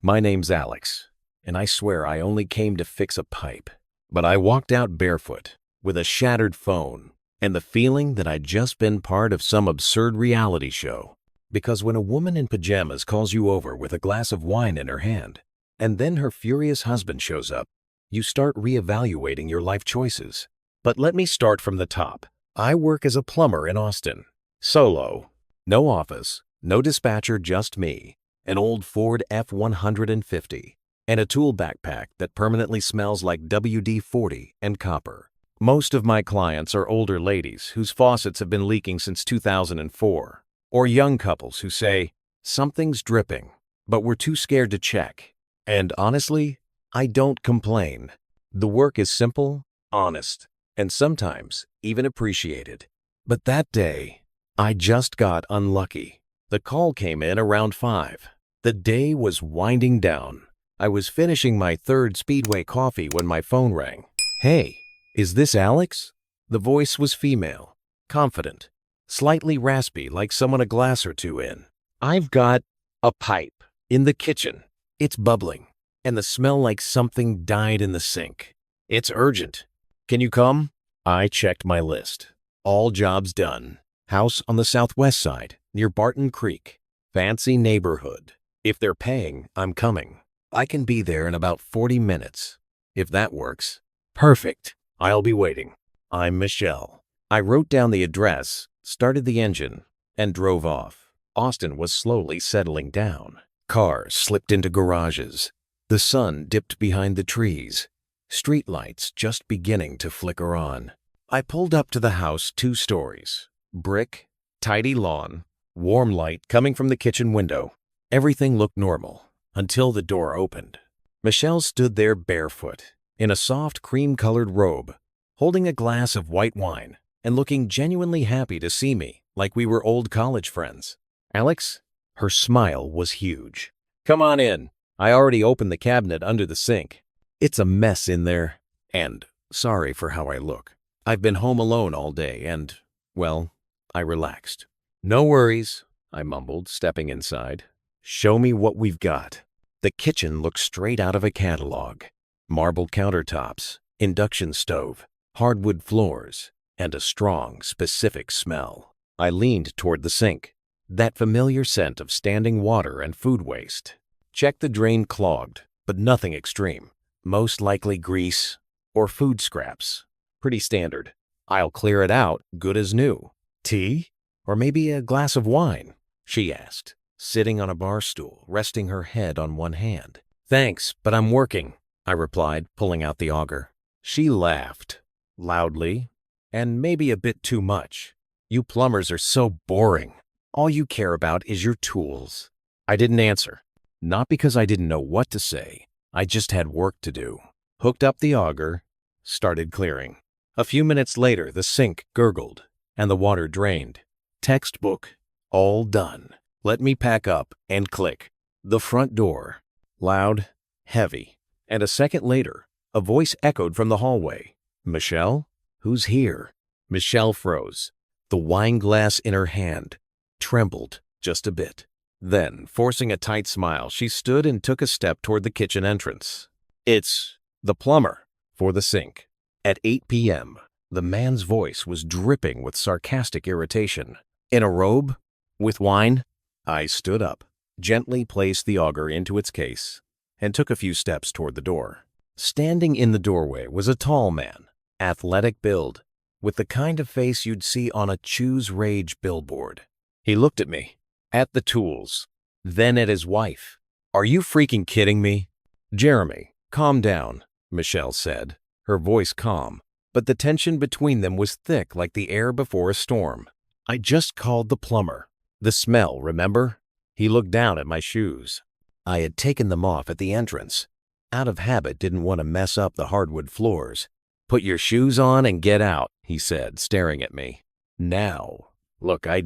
My name's Alex, and I swear I only came to fix a pipe. But I walked out barefoot, with a shattered phone, and the feeling that I'd just been part of some absurd reality show. Because when a woman in pajamas calls you over with a glass of wine in her hand, and then her furious husband shows up, you start reevaluating your life choices. But let me start from the top. I work as a plumber in Austin. Solo. No office, no dispatcher, just me. An old Ford F-150, and a tool backpack that permanently smells like WD-40 and copper. Most of my clients are older ladies whose faucets have been leaking since 2004, or young couples who say, "Something's dripping, but we're too scared to check." And honestly, I don't complain. The work is simple, honest, and sometimes even appreciated. But that day, I just got unlucky. The call came in around 5. The day was winding down. I was finishing my third Speedway coffee when my phone rang. "Hey, is this Alex?" The voice was female, confident, slightly raspy like someone a glass or two in. "I've got a pipe in the kitchen. It's bubbling, and the smell like something died in the sink. It's urgent. Can you come?" I checked my list. All jobs done. House on the southwest side, near Barton Creek. Fancy neighborhood. If they're paying, I'm coming. I can be there in about 40 minutes. If that works. Perfect. I'll be waiting. I'm Michelle. I wrote down the address, started the engine, and drove off. Austin was slowly settling down. Cars slipped into garages. The sun dipped behind the trees. Streetlights just beginning to flicker on. I pulled up to the house 2 stories. Brick, tidy lawn, warm light coming from the kitchen window. Everything looked normal until the door opened. Michelle stood there barefoot, in a soft cream-colored robe, holding a glass of white wine and looking genuinely happy to see me, like we were old college friends. "Alex?" Her smile was huge. "Come on in. I already opened the cabinet under the sink. It's a mess in there. And sorry for how I look. I've been home alone all day and, well, I relaxed." "No worries," I mumbled, stepping inside. "Show me what we've got." The kitchen looked straight out of a catalog. Marble countertops, induction stove, hardwood floors, and a strong, specific smell. I leaned toward the sink. That familiar scent of standing water and food waste. Checked the drain clogged, but nothing extreme. Most likely grease or food scraps. Pretty standard. I'll clear it out, good as new. "Tea? Or maybe a glass of wine?" she asked, sitting on a bar stool, resting her head on one hand. "Thanks, but I'm working," I replied, pulling out the auger. She laughed, loudly, and maybe a bit too much. "You plumbers are so boring. All you care about is your tools." I didn't answer. Not because I didn't know what to say. I just had work to do. Hooked up the auger, started clearing. A few minutes later, the sink gurgled, and the water drained. Textbook. All done. Let me pack up and click. The front door. Loud, heavy. And a second later, a voice echoed from the hallway. "Michelle? Who's here?" Michelle froze. The wine glass in her hand trembled just a bit. Then, forcing a tight smile, she stood and took a step toward the kitchen entrance. "It's the plumber for the sink." At 8 p.m., the man's voice was dripping with sarcastic irritation. "In a robe? With wine?" I stood up, gently placed the auger into its case, and took a few steps toward the door. Standing in the doorway was a tall man, athletic build, with the kind of face you'd see on a Choose Rage billboard. He looked at me, at the tools, then at his wife. "Are you freaking kidding me?" "Jeremy, calm down," Michelle said, her voice calm, but the tension between them was thick like the air before a storm. "I just called the plumber. The smell, remember?" He looked down at my shoes. I had taken them off at the entrance. Out of habit, didn't want to mess up the hardwood floors. "Put your shoes on and get out," he said, staring at me. "Now." "Look, I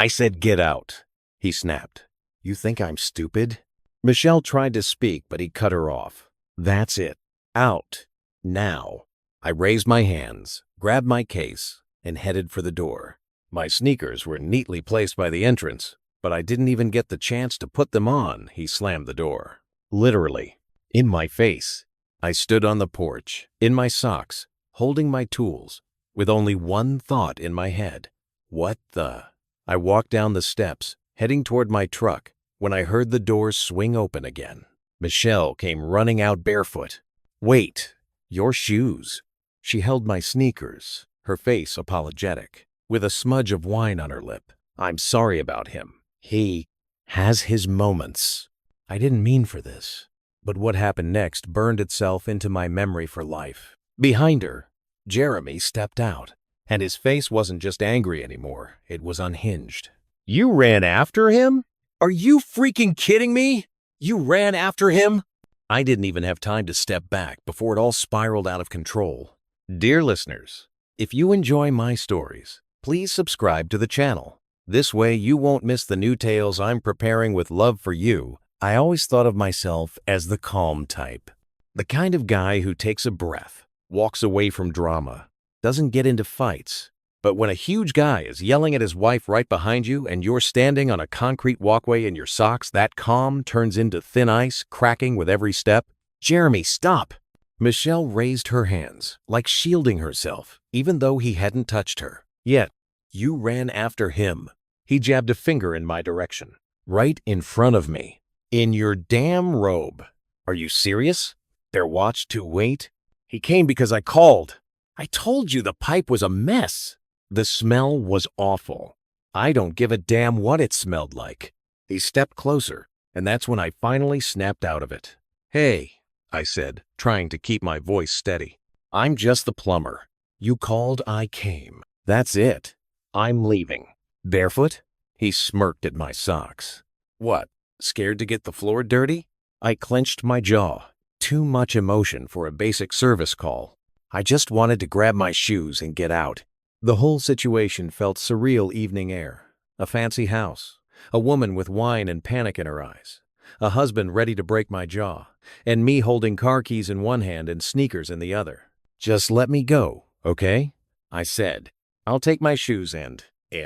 said get out," he snapped. "You think I'm stupid?" Michelle tried to speak, but he cut her off. "That's it. Out. Now." I raised my hands, grabbed my case, and headed for the door. My sneakers were neatly placed by the entrance, but I didn't even get the chance to put them on. He slammed the door. Literally, in my face. I stood on the porch, in my socks, holding my tools, with only one thought in my head. What the? I walked down the steps, heading toward my truck, when I heard the doors swing open again. Michelle came running out barefoot. Wait, your shoes. She held my sneakers, her face apologetic, with a smudge of wine on her lip. I'm sorry about him. He has his moments. I didn't mean for this, but what happened next burned itself into my memory for life. Behind her, Jeremy stepped out, and his face wasn't just angry anymore, it was unhinged. You ran after him? Are you freaking kidding me? You ran after him? I didn't even have time to step back before it all spiraled out of control. Dear listeners, if you enjoy my stories, please subscribe to the channel. This way you won't miss the new tales I'm preparing with love for you. I always thought of myself as the calm type. The kind of guy who takes a breath, walks away from drama, doesn't get into fights. But when a huge guy is yelling at his wife right behind you and you're standing on a concrete walkway in your socks, that calm turns into thin ice, cracking with every step. Jeremy, stop! Michelle raised her hands, like shielding herself, even though he hadn't touched her. Yet, you ran after him. He jabbed a finger in my direction, right in front of me. In your damn robe. Are you serious? Their watch to wait? He came because I called. I told you the pipe was a mess. The smell was awful. I don't give a damn what it smelled like. He stepped closer, and that's when I finally snapped out of it. Hey, I said, trying to keep my voice steady. I'm just the plumber. You called, I came. That's it. I'm leaving. Barefoot? He smirked at my socks. What? Scared to get the floor dirty? I clenched my jaw. Too much emotion for a basic service call. I just wanted to grab my shoes and get out. The whole situation felt surreal evening air. A fancy house, a woman with wine and panic in her eyes, a husband ready to break my jaw, and me holding car keys in one hand and sneakers in the other. Just let me go, okay? I said. I'll take my shoes and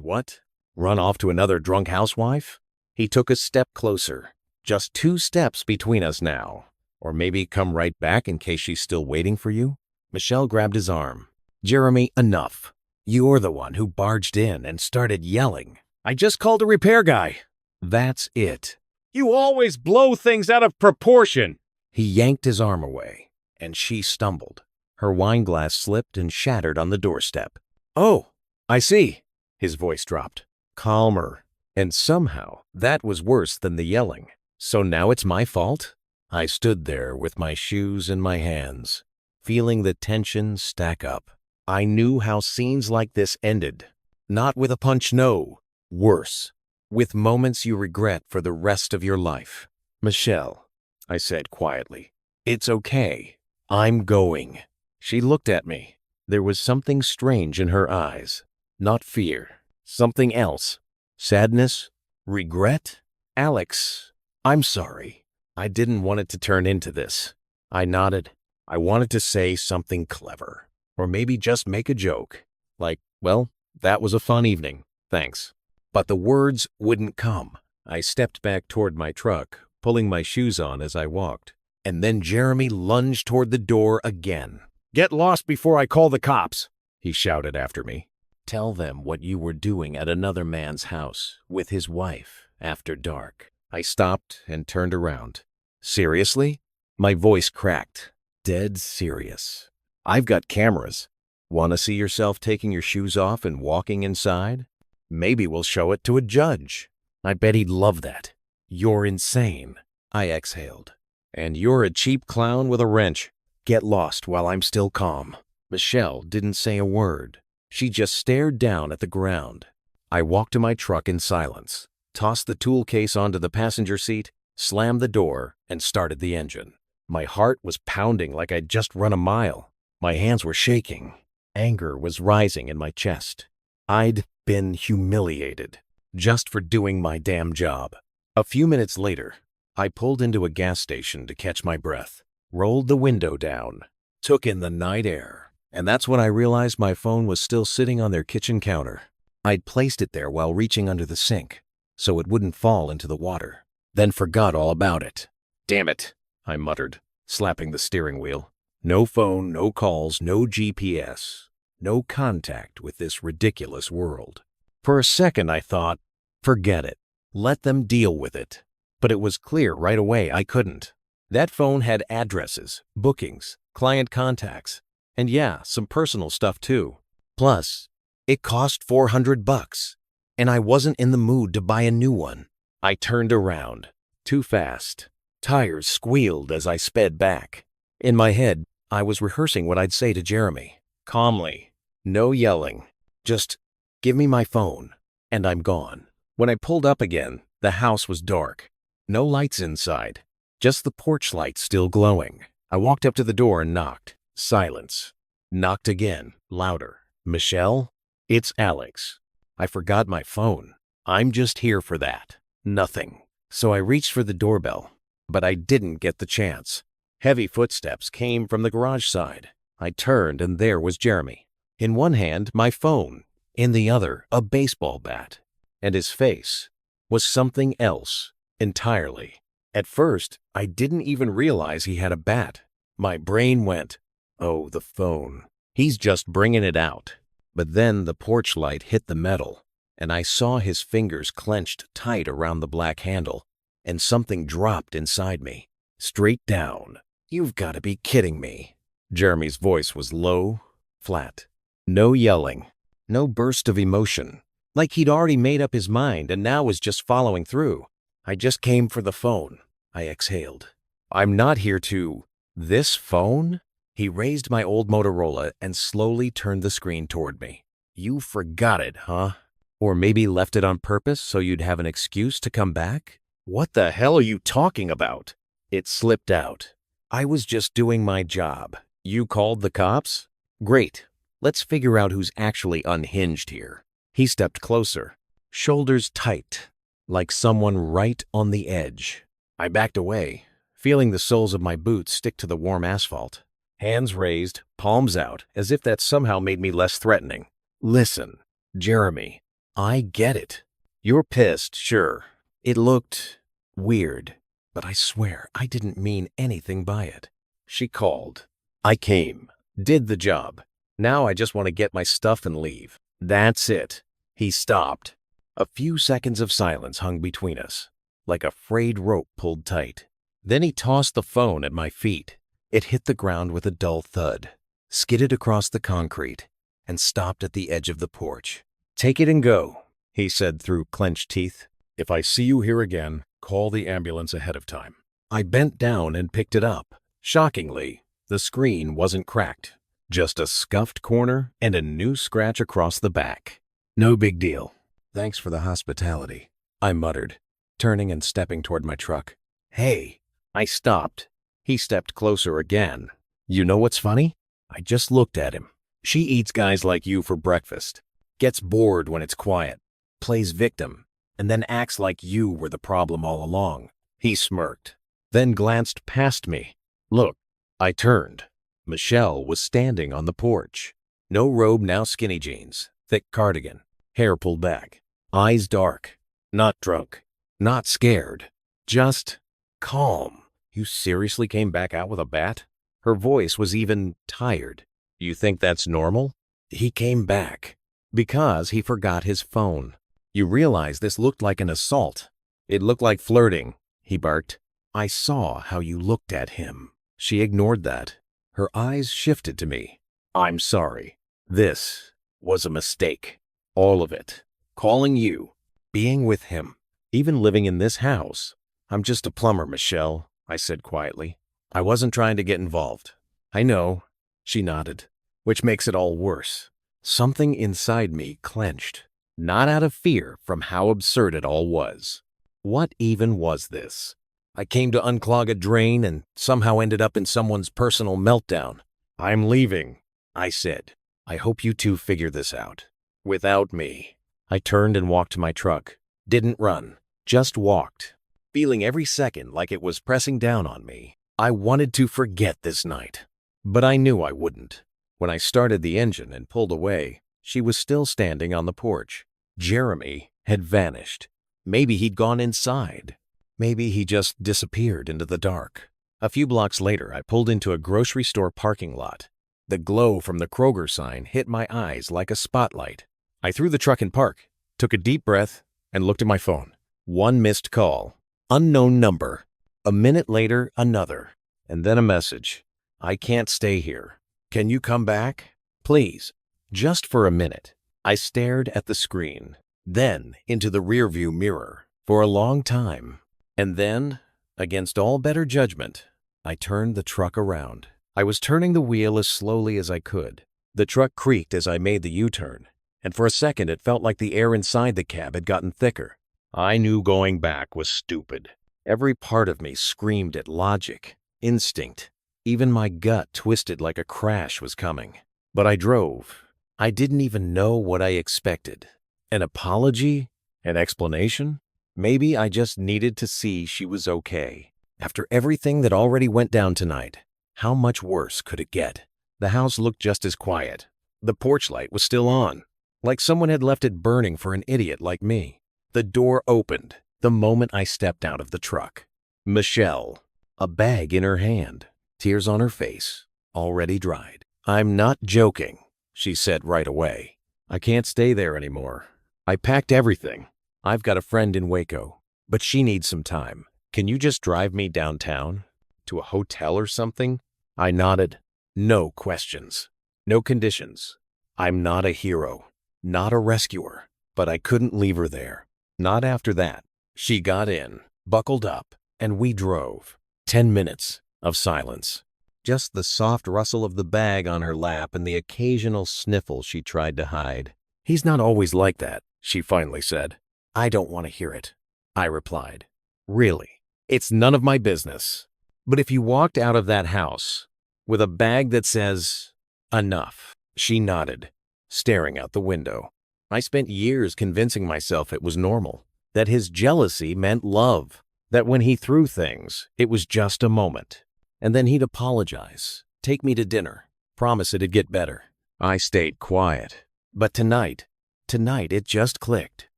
what? Run off to another drunk housewife? He took a step closer. Just 2 steps between us now. Or maybe come right back in case she's still waiting for you? Michelle grabbed his arm. Jeremy, enough. You're the one who barged in and started yelling. I just called a repair guy. That's it. You always blow things out of proportion. He yanked his arm away, and she stumbled. Her wine glass slipped and shattered on the doorstep. Oh, I see. His voice dropped. Calmer. And somehow, that was worse than the yelling. So now it's my fault? I stood there with my shoes in my hands, feeling the tension stack up. I knew how scenes like this ended. Not with a punch, no. Worse. With moments you regret for the rest of your life. Michelle, I said quietly, it's okay. I'm going. She looked at me. There was something strange in her eyes. Not fear. Something else. Sadness? Regret? Alex, I'm sorry. I didn't want it to turn into this. I nodded. I wanted to say something clever. Or maybe just make a joke. Like, well, that was a fun evening. Thanks. But the words wouldn't come. I stepped back toward my truck, pulling my shoes on as I walked. And then Jeremy lunged toward the door again. Get lost before I call the cops, he shouted after me. Tell them what you were doing at another man's house with his wife after dark. I stopped and turned around. Seriously? My voice cracked. Dead serious. I've got cameras. Want to see yourself taking your shoes off and walking inside? Maybe we'll show it to a judge. I bet he'd love that. You're insane. I exhaled. And you're a cheap clown with a wrench. Get lost while I'm still calm. Michelle didn't say a word. She just stared down at the ground. I walked to my truck in silence, tossed the tool case onto the passenger seat, slammed the door, and started the engine. My heart was pounding like I'd just run a mile. My hands were shaking. Anger was rising in my chest. I'd been humiliated just for doing my damn job. A few minutes later, I pulled into a gas station to catch my breath, rolled the window down, took in the night air. And that's when I realized my phone was still sitting on their kitchen counter. I'd placed it there while reaching under the sink, so it wouldn't fall into the water. Then forgot all about it. Damn it. I muttered, slapping the steering wheel. No phone, no calls, no GPS, no contact with this ridiculous world. For a second I thought, forget it. Let them deal with it. But it was clear right away I couldn't. That phone had addresses, bookings, client contacts, and yeah, some personal stuff too. Plus, it cost $400, and I wasn't in the mood to buy a new one. I turned around, too fast. Tires squealed as I sped back. In my head, I was rehearsing what I'd say to Jeremy. Calmly. No yelling. Just, give me my phone, and I'm gone. When I pulled up again, the house was dark. No lights inside. Just the porch light still glowing. I walked up to the door and knocked. Silence. Knocked again, louder. Michelle? It's Alex. I forgot my phone. I'm just here for that. Nothing. So I reached for the doorbell, but I didn't get the chance. Heavy footsteps came from the garage side. I turned and there was Jeremy. In one hand, my phone. In the other, a baseball bat. And his face was something else entirely. At first, I didn't even realize he had a bat. My brain went, oh, the phone. He's just bringing it out. But then the porch light hit the metal, and I saw his fingers clenched tight around the black handle, and something dropped inside me. Straight down. You've got to be kidding me. Jeremy's voice was low, flat. No yelling. No burst of emotion. Like he'd already made up his mind and now was just following through. I just came for the phone. I exhaled. I'm not here to... This phone? He raised my old Motorola and slowly turned the screen toward me. You forgot it, huh? Or maybe left it on purpose so you'd have an excuse to come back? What the hell are you talking about? It slipped out. I was just doing my job. You called the cops? Great. Let's figure out who's actually unhinged here. He stepped closer, shoulders tight, like someone right on the edge. I backed away, feeling the soles of my boots stick to the warm asphalt. Hands raised, palms out, as if that somehow made me less threatening. Listen, Jeremy, I get it. You're pissed, sure. It looked weird, but I swear I didn't mean anything by it. She called. I came, did the job. Now I just want to get my stuff and leave. That's it. He stopped. A few seconds of silence hung between us, like a frayed rope pulled tight. Then he tossed the phone at my feet. It hit the ground with a dull thud, skidded across the concrete, and stopped at the edge of the porch. Take it and go, he said through clenched teeth. If I see you here again, call the ambulance ahead of time. I bent down and picked it up. Shockingly, the screen wasn't cracked. Just a scuffed corner and a new scratch across the back. No big deal. Thanks for the hospitality, I muttered, turning and stepping toward my truck. Hey, I stopped. He stepped closer again. You know what's funny? I just looked at him. She eats guys like you for breakfast, gets bored when it's quiet, plays victim, and then acts like you were the problem all along. He smirked, then glanced past me. Look, I turned. Michelle was standing on the porch. No robe, now skinny jeans, thick cardigan, hair pulled back, eyes dark, not drunk, not scared, just calm. You seriously came back out with a bat? Her voice was even tired. You think that's normal? He came back because he forgot his phone. You realize this looked like an assault. It looked like flirting, he barked. I saw how you looked at him. She ignored that. Her eyes shifted to me. I'm sorry. This was a mistake. All of it. Calling you. Being with him. Even living in this house. I'm just a plumber, Michelle, I said quietly. I wasn't trying to get involved. I know, she nodded, which makes it all worse. Something inside me clenched, not out of fear from how absurd it all was. What even was this? I came to unclog a drain and somehow ended up in someone's personal meltdown. I'm leaving, I said. I hope you two figure this out. Without me. I turned and walked to my truck. Didn't run, just walked, feeling every second like it was pressing down on me. I wanted to forget this night, but I knew I wouldn't. When I started the engine and pulled away, she was still standing on the porch. Jeremy had vanished. Maybe he'd gone inside. Maybe he just disappeared into the dark. A few blocks later, I pulled into a grocery store parking lot. The glow from the Kroger sign hit my eyes like a spotlight. I threw the truck in park, took a deep breath, and looked at my phone. One missed call. Unknown number. A minute later, another. And then a message. I can't stay here. Can you come back? Please. Just for a minute. I stared at the screen, then into the rearview mirror for a long time. And then, against all better judgment, I turned the truck around. I was turning the wheel as slowly as I could. The truck creaked as I made the U-turn, and for a second it felt like the air inside the cab had gotten thicker. I knew going back was stupid. Every part of me screamed at logic, instinct. Even my gut twisted like a crash was coming. But I drove. I didn't even know what I expected. An apology? An explanation? Maybe I just needed to see she was okay. After everything that already went down tonight, how much worse could it get? The house looked just as quiet. The porch light was still on, like someone had left it burning for an idiot like me. The door opened the moment I stepped out of the truck. Michelle, a bag in her hand, tears on her face, already dried. I'm not joking, she said right away. I can't stay there anymore. I packed everything. I've got a friend in Waco, but she needs some time. Can you just drive me downtown? To a hotel or something? I nodded. No questions. No conditions. I'm not a hero, not a rescuer, but I couldn't leave her there. Not after that. She got in, buckled up, and we drove. 10 minutes of silence. Just the soft rustle of the bag on her lap and the occasional sniffle she tried to hide. He's not always like that, she finally said. I don't want to hear it, I replied. Really? It's none of my business. But if you walked out of that house with a bag that says, enough, she nodded, staring out the window. I spent years convincing myself it was normal, that his jealousy meant love, that when he threw things, it was just a moment. And then he'd apologize, take me to dinner, promise it'd get better. I stayed quiet. But tonight it just clicked.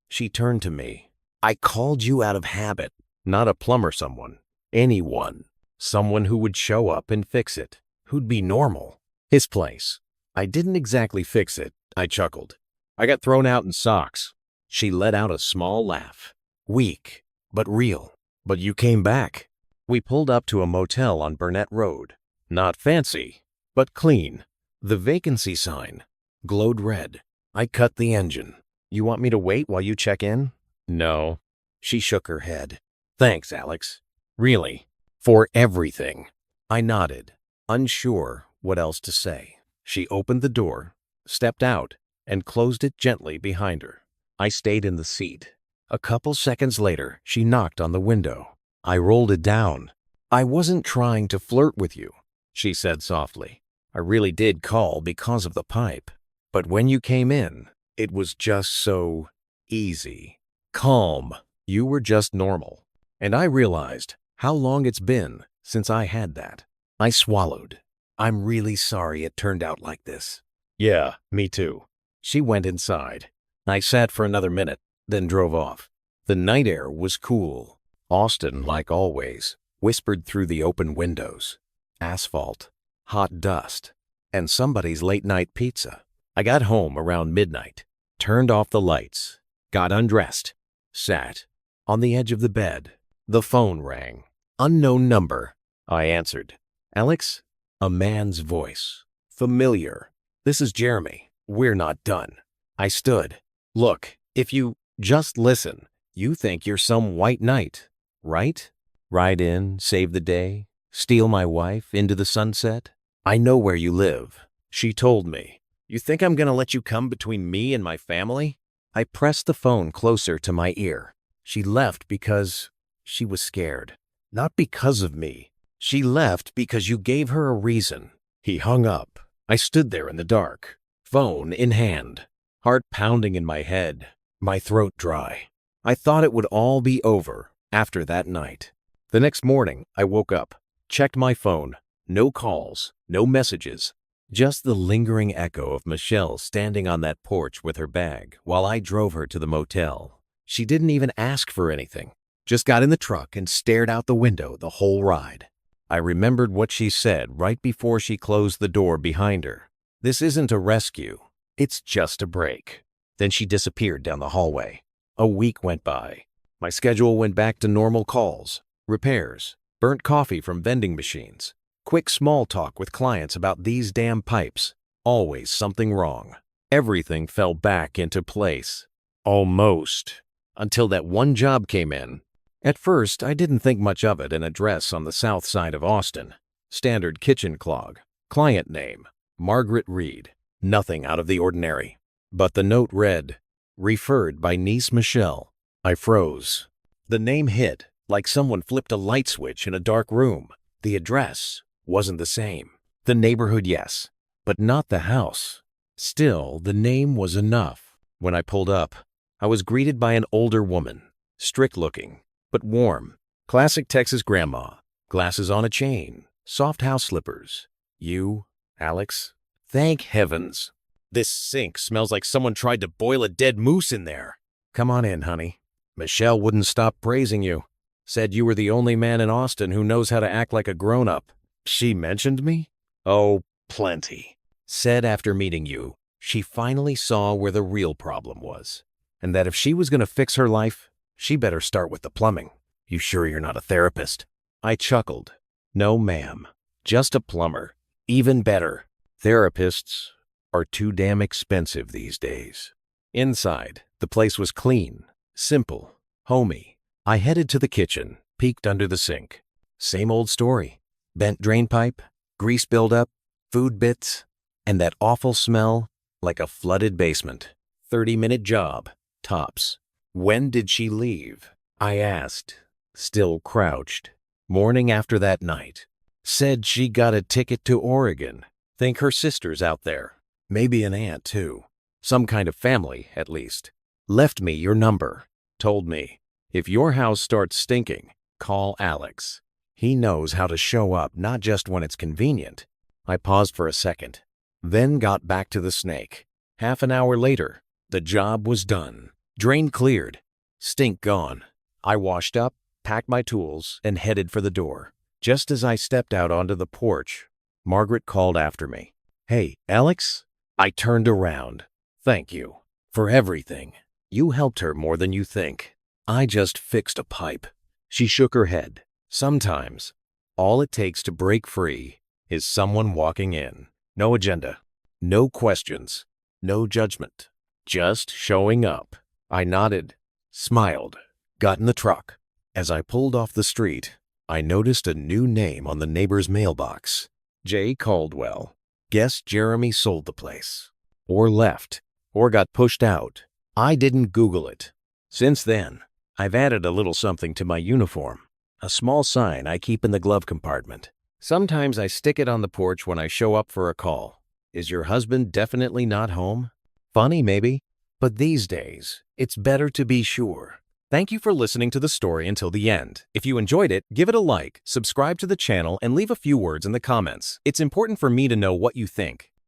She turned to me. I called you out of habit, not a plumber someone, anyone. Someone who would show up and fix it, who'd be normal. His place. I didn't exactly fix it, I chuckled. I got thrown out in socks. She let out a small laugh. Weak, but real. But you came back. We pulled up to a motel on Burnett Road. Not fancy, but clean. The vacancy sign glowed red. I cut the engine. You want me to wait while you check in? No. She shook her head. Thanks, Alex. Really. For everything. I nodded, unsure what else to say. She opened the door, stepped out, and closed it gently behind her. I stayed in the seat. A couple seconds later, she knocked on the window. I rolled it down. I wasn't trying to flirt with you, she said softly. I really did call because of the pipe. But when you came in, it was just so easy. Calm. You were just normal. And I realized how long it's been since I had that. I swallowed. I'm really sorry it turned out like this. Yeah, me too. She went inside. I sat for another minute, then drove off. The night air was cool. Austin, like always, whispered through the open windows. Asphalt, hot dust, and somebody's late-night pizza. I got home around midnight, turned off the lights, got undressed, sat on the edge of the bed. The phone rang. Unknown number. I answered. Alex? A man's voice. Familiar. This is Jeremy. We're not done. I stood. Look, if you just listen, you think you're some white knight, right? Ride in, save the day, steal my wife into the sunset? I know where you live. She told me. You think I'm gonna let you come between me and my family? I pressed the phone closer to my ear. She left because she was scared. Not because of me. She left because you gave her a reason. He hung up. I stood there in the dark, phone in hand, heart pounding in my head, my throat dry. I thought it would all be over after that night. The next morning, I woke up, checked my phone. No calls, no messages. Just the lingering echo of Michelle standing on that porch with her bag while I drove her to the motel. She didn't even ask for anything. Just got in the truck and stared out the window the whole ride. I remembered what she said right before she closed the door behind her. This isn't a rescue. It's just a break. Then she disappeared down the hallway. A week went by. My schedule went back to normal calls, repairs, burnt coffee from vending machines, quick small talk with clients about these damn pipes. Always something wrong. Everything fell back into place. Almost. Until that one job came in. At first, I didn't think much of it. An address on the south side of Austin. Standard kitchen clog. Client name, Margaret Reed. Nothing out of the ordinary. But the note read, referred by niece Michelle. I froze. The name hit, like someone flipped a light switch in a dark room. The address wasn't the same. The neighborhood, yes, but not the house. Still, the name was enough. When I pulled up, I was greeted by an older woman, strict-looking, but warm. Classic Texas grandma, glasses on a chain, soft house slippers. You, Alex? Thank heavens. This sink smells like someone tried to boil a dead moose in there. Come on in, honey. Michelle wouldn't stop praising you. Said you were the only man in Austin who knows how to act like a grown-up. She mentioned me? Oh, plenty. Said after meeting you, she finally saw where the real problem was, and that if she was going to fix her life, she better start with the plumbing. You sure you're not a therapist? I chuckled. No, ma'am. Just a plumber. Even better. Therapists are too damn expensive these days. Inside, the place was clean, simple, homey. I headed to the kitchen, peeked under the sink. Same old story. Bent drain pipe, grease buildup, food bits, and that awful smell like a flooded basement. 30-minute job, tops. When did she leave? I asked, still crouched. Morning after that night. Said she got a ticket to Oregon. Think her sister's out there. Maybe an aunt, too. Some kind of family, at least. Left me your number. Told me, if your house starts stinking, call Alex. He knows how to show up, not just when it's convenient. I paused for a second, then got back to the snake. Half an hour later, the job was done. Drain cleared. Stink gone. I washed up, packed my tools, and headed for the door. Just as I stepped out onto the porch, Margaret called after me. Hey, Alex? I turned around. Thank you for everything. You helped her more than you think. I just fixed a pipe. She shook her head. Sometimes, all it takes to break free is someone walking in. No agenda, no questions, no judgment. Just showing up. I nodded, smiled, got in the truck. As I pulled off the street, I noticed a new name on the neighbor's mailbox. J. Caldwell. Guess Jeremy sold the place. Or left. Or got pushed out. I didn't Google it. Since then, I've added a little something to my uniform. A small sign I keep in the glove compartment. Sometimes I stick it on the porch when I show up for a call. Is your husband definitely not home? Funny, maybe. But these days, it's better to be sure. Thank you for listening to the story until the end. If you enjoyed it, give it a like, subscribe to the channel, and leave a few words in the comments. It's important for me to know what you think.